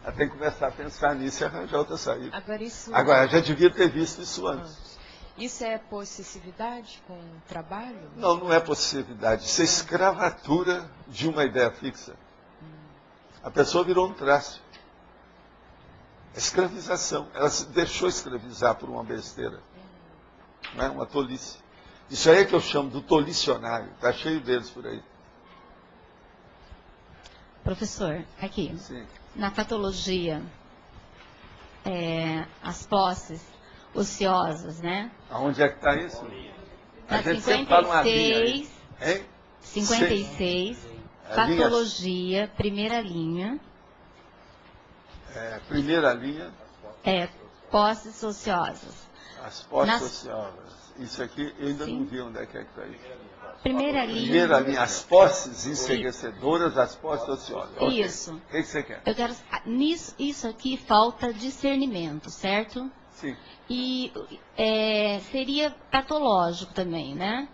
Ela tem que começar a pensar nisso e arranjar outra saída. Agora, já devia ter visto isso antes. Isso é possessividade com o trabalho? Não, não é possessividade. Isso é escravatura de uma ideia fixa. A pessoa virou um traço. Escravização. Ela se deixou escravizar por uma besteira. Não é? Uma tolice. Isso aí é que eu chamo do tolicionário. Está cheio deles por aí. Professor, aqui, Sim. na patologia, as posses ociosas, né? Aonde é que está isso? A Na gente sempre fala uma linha aí. 56, Hein? 56, A linha- patologia, primeira linha, primeira linha, posses ociosas. as posses Nas- ociosas. Isso aqui eu ainda Sim. não vi onde é que está isso. Primeira Primeira linha. linha, as posses enseguecedoras, as posses ociosas. Ok. Isso. O que você quer? Eu quero. Isso aqui falta discernimento, certo? Sim. E seria patológico também, né?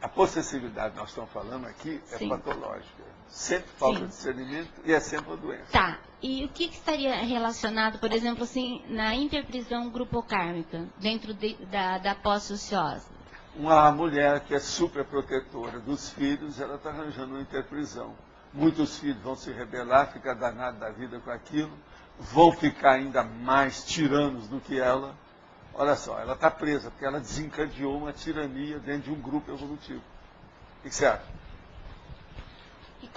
A possessividade que nós estamos falando aqui é Sim. patológica. Sempre falta Sim. discernimento e é sempre uma doença. Tá. E o que estaria relacionado, por exemplo, assim, na interprisão grupocármica, dentro da posse ociosa? Uma mulher que é superprotetora dos filhos, ela está arranjando uma interprisão. Muitos filhos vão se rebelar, ficar danados da vida com aquilo, vão ficar ainda mais tiranos do que ela. Olha só, ela está presa, porque ela desencadeou uma tirania dentro de um grupo evolutivo. O que você acha? E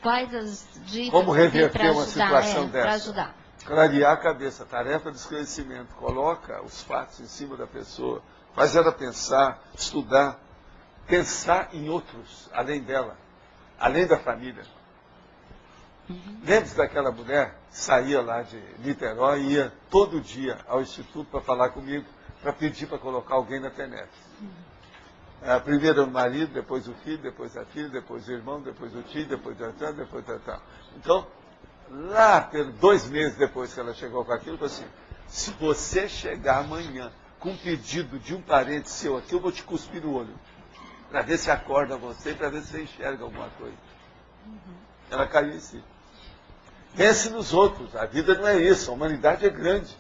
quais as dicas Como reverter para uma ajudar, situação dessa? para ajudar? Clarear a cabeça, tarefa de esclarecimento. Coloca os fatos em cima da pessoa, faz ela pensar, estudar, pensar em outros, além dela, além da família. Lembre-se daquela mulher que saía lá de Niterói e ia todo dia ao instituto para falar comigo, para pedir para colocar alguém na TENET. Primeiro o marido, depois o filho, depois a filha, depois o irmão, depois o tio, depois depois. Então, lá, 2 meses depois que ela chegou com aquilo, falou assim, se você chegar amanhã com um pedido de um parente seu aqui, eu vou te cuspir no olho, para ver se acorda você, para ver se você enxerga alguma coisa. Ela caiu em si. Pense nos outros, a vida não é isso, a humanidade é grande.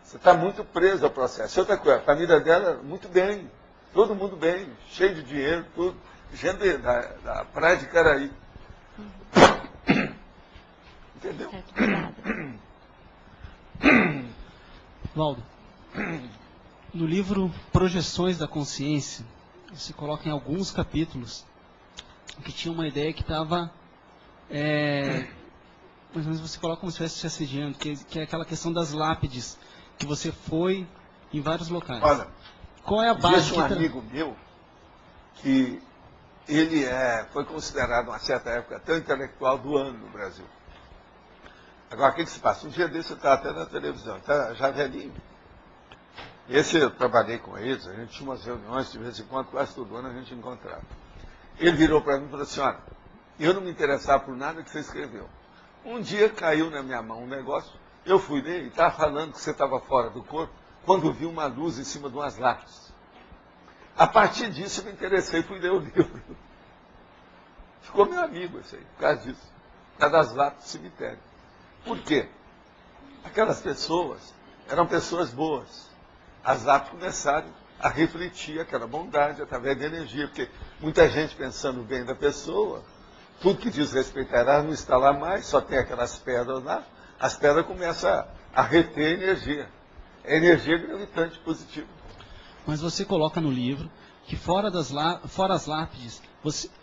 Você está muito preso ao processo. Outra coisa, a família dela, muito bem, todo mundo bem, cheio de dinheiro, tudo, gente da praia de Caraí. Entendeu? Certo, obrigada. Valdo, no livro Projeções da Consciência, você coloca em alguns capítulos que tinha uma ideia que estava, mais ou menos você coloca como se estivesse te assediando, que é aquela questão das lápides, que você foi em vários locais. Olha, qual é a base existe um amigo meu que ele foi considerado, uma certa época, até o intelectual do ano no Brasil. Agora, o que se passa? Um dia desse eu estava até na televisão, já velhinho. Esse eu trabalhei com eles, a gente tinha umas reuniões, de vez em quando, quase todo ano a gente encontrava. Ele virou para mim e falou assim, olha, eu não me interessava por nada que você escreveu. Um dia caiu na minha mão um negócio, eu fui ler e estava falando que você estava fora do corpo, quando vi uma luz em cima de umas lápis. A partir disso eu me interessei e fui ler o livro. Ficou meu amigo esse aí, por causa disso. Por causa das lápis do cemitério. Por quê? Aquelas pessoas eram pessoas boas. As lápis começaram a refletir aquela bondade através da energia, porque muita gente pensando bem da pessoa, tudo que diz respeito a ela não está lá mais, só tem aquelas pedras lá, as pedras começam a reter energia. É energia gravitante positiva. Mas você coloca no livro que fora as lápides,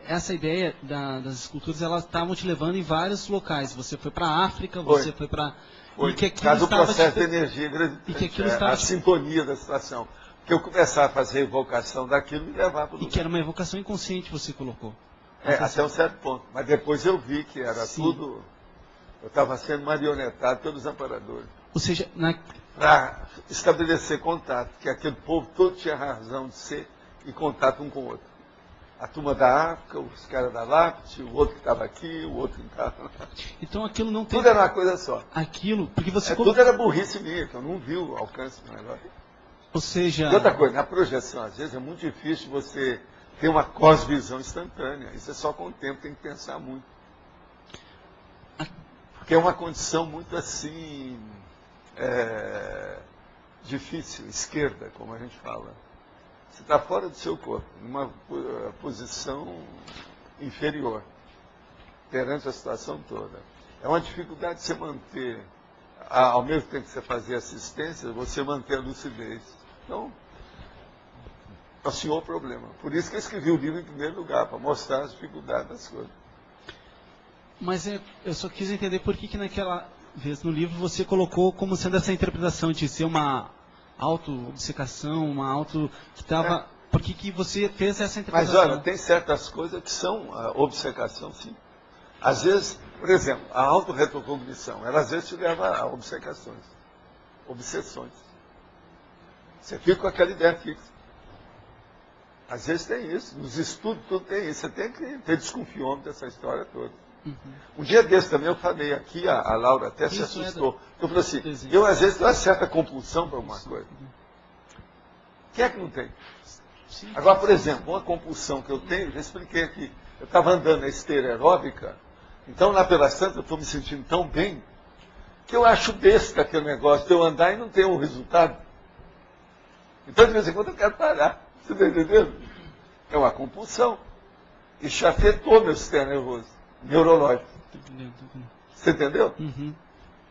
essa ideia das esculturas, elas estavam te levando em vários locais. Você foi para a África, você foi para... Por causa do processo de energia gravitante, e que aquilo estava a sintonia da situação. Porque eu começava a fazer a evocação daquilo e levava para o lugar. E que era uma evocação inconsciente, você colocou. Até um certo ponto. Mas depois eu vi que era Sim. tudo... Eu estava sendo marionetado pelos amparadores. Ou seja, para estabelecer contato, que aquele povo todo tinha razão de ser e contato um com o outro. A turma da África, os caras da lápide, o outro que estava aqui, o outro que estava lá. então aquilo não tem... Tudo era uma coisa só. Aquilo, porque você... Tudo era burrice minha, que eu não vi o alcance do negócio. Ou seja... E outra coisa, na projeção, às vezes, é muito difícil você ter uma cosvisão instantânea. Isso é só com o tempo, tem que pensar muito. Porque é uma condição muito assim, difícil, esquerda, como a gente fala. Você está fora do seu corpo, numa posição inferior, perante a situação toda. É uma dificuldade você manter, ao mesmo tempo que você fazer assistência, você manter a lucidez. Então, passou o problema. Por isso que eu escrevi o livro em primeiro lugar, para mostrar as dificuldades das coisas. Mas eu só quis entender por que naquela vez no livro você colocou como sendo essa interpretação de ser uma auto-obcecação, uma auto que estava... Por que você fez essa interpretação? Mas olha, tem certas coisas que são obcecação, sim. Às vezes, por exemplo, a autorretrocognição, ela às vezes te leva a obcecações, obsessões. Você fica com aquela ideia fixa. Às vezes tem isso, nos estudos tudo tem isso. Você tem que ter desconfiômetro dessa história toda. Um dia desse também eu falei aqui, a Laura até se assustou. Eu falei assim, eu às vezes tenho uma certa compulsão para alguma coisa. Quem é que não tem? Agora, por exemplo, uma compulsão que eu tenho, já expliquei aqui. Eu estava andando na esteira aeróbica, então lá pela Santa eu estou me sentindo tão bem, que eu acho besta aquele negócio de eu andar e não ter um resultado. Então, de vez em quando eu quero parar. Você está entendendo? É uma compulsão. Isso afetou meu sistema nervoso, neurológico. Você entendeu? Uhum.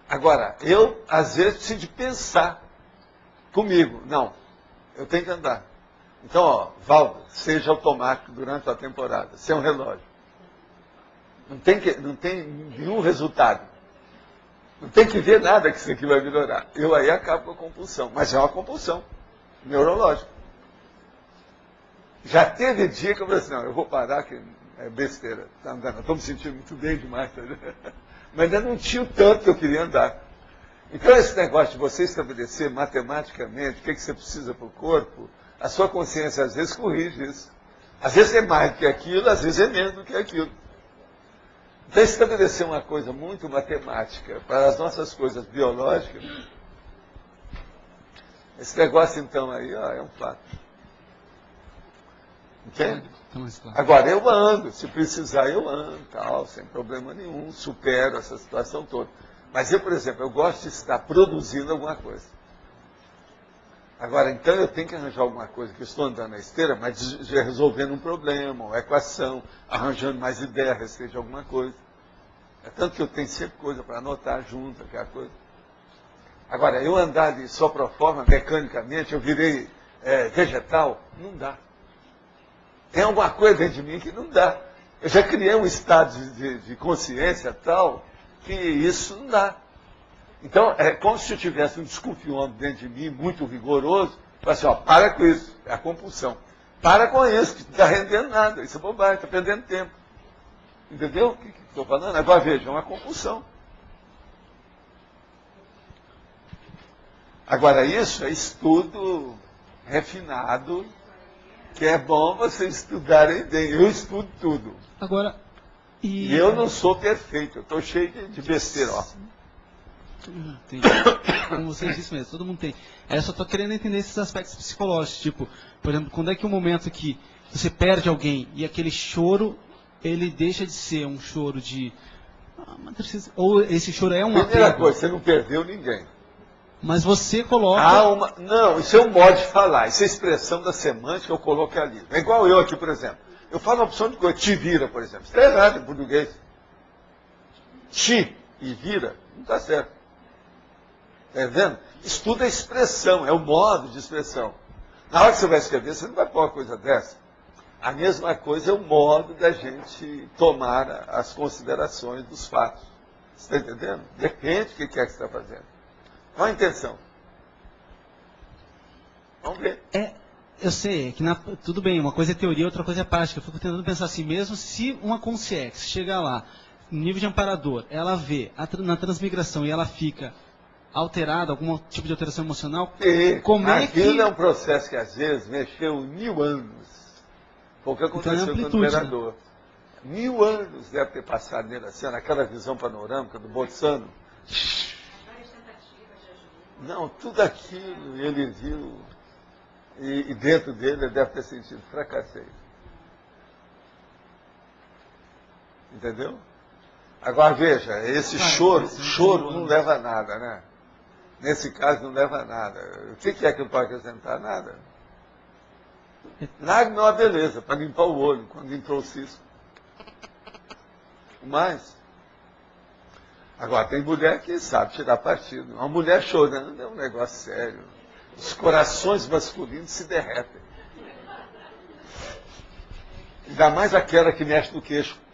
Agora, eu, às vezes, preciso de pensar comigo. Não, eu tenho que andar. Então, ó, Valdo, seja automático durante a temporada, sem um relógio. Não tem nenhum resultado. Não tem que ver nada que isso aqui vai melhorar. Eu aí acabo com a compulsão. Mas é uma compulsão neurológica. Já teve dia que eu falei assim, não, eu vou parar, que é besteira. Tá andando, estou me sentindo muito bem demais. Tá? Mas ainda não tinha o tanto que eu queria andar. Então esse negócio de você estabelecer matematicamente o que você precisa para o corpo, a sua consciência às vezes corrige isso. Às vezes é mais do que aquilo, às vezes é menos do que aquilo. Então estabelecer uma coisa muito matemática para as nossas coisas biológicas, esse negócio então aí ó, é um fato. Entende? Agora, eu ando, se precisar eu ando, tal, sem problema nenhum, supero essa situação toda. Mas eu, por exemplo, eu gosto de estar produzindo alguma coisa. Agora, então eu tenho que arranjar alguma coisa, que eu estou andando na esteira, mas já resolvendo um problema, uma equação, arranjando mais ideia a respeito de alguma coisa. É tanto que eu tenho sempre coisa para anotar junto, aquela coisa. Agora, eu andar de só pro forma, mecanicamente, eu virei vegetal, não dá. Tem alguma coisa dentro de mim que não dá. Eu já criei um estado de consciência tal, que isso não dá. Então, é como se eu tivesse um desconfiômetro dentro de mim, muito rigoroso, para assim, ó, para com isso, é a compulsão. Para com isso, que não está rendendo nada, isso é bobagem, está perdendo tempo. Entendeu o que estou falando? Agora veja, é uma compulsão. Agora, isso é estudo refinado, que é bom vocês estudarem bem. Eu estudo tudo. Agora, e eu não sou perfeito, eu estou cheio de besteira, ó. Tem. Como você disse mesmo, todo mundo tem. Eu só estou querendo entender esses aspectos psicológicos. Tipo, por exemplo, quando é que o momento que você perde alguém e aquele choro, ele deixa de ser um choro de... ou esse choro é uma... Primeira coisa, você não perdeu ninguém. Mas você coloca... Não, isso é um modo de falar. Isso é expressão da semântica que eu coloquei ali. É igual eu aqui, por exemplo. Eu falo uma opção de coisa. Te vira, por exemplo. Isso está errado em português. Te e vira. Não está certo. Está vendo? Estuda a expressão. É o modo de expressão. Na hora que você vai escrever, você não vai pôr uma coisa dessa. A mesma coisa é o modo da gente tomar as considerações dos fatos. Você está entendendo? Depende do que é que você está fazendo. Qual a intenção? Vamos ver. Eu sei, que tudo bem, uma coisa é teoria, outra coisa é prática. Eu fico tentando pensar assim, mesmo se uma consciência chegar lá, no nível de amparador, ela vê na transmigração e ela fica alterada, algum tipo de alteração emocional, como é que... Aquilo é um processo que às vezes mexeu 1000 anos. Foi o que aconteceu com o imperador. 1000 anos deve ter passado nele assim, naquela visão panorâmica do Bolzano. Não, tudo aquilo ele viu e dentro dele ele deve ter sentido fracassei. Entendeu? Agora veja, esse choro não leva a nada, né? Nesse caso não leva a nada. O que é que não pode acrescentar? Nada. Lágrima é uma beleza, para limpar o olho, quando entrou o cisco. Mas, agora tem mulher que sabe tirar partido. Uma mulher chorando é um negócio sério. Os corações masculinos se derretem. Ainda mais aquela que mexe no queixo.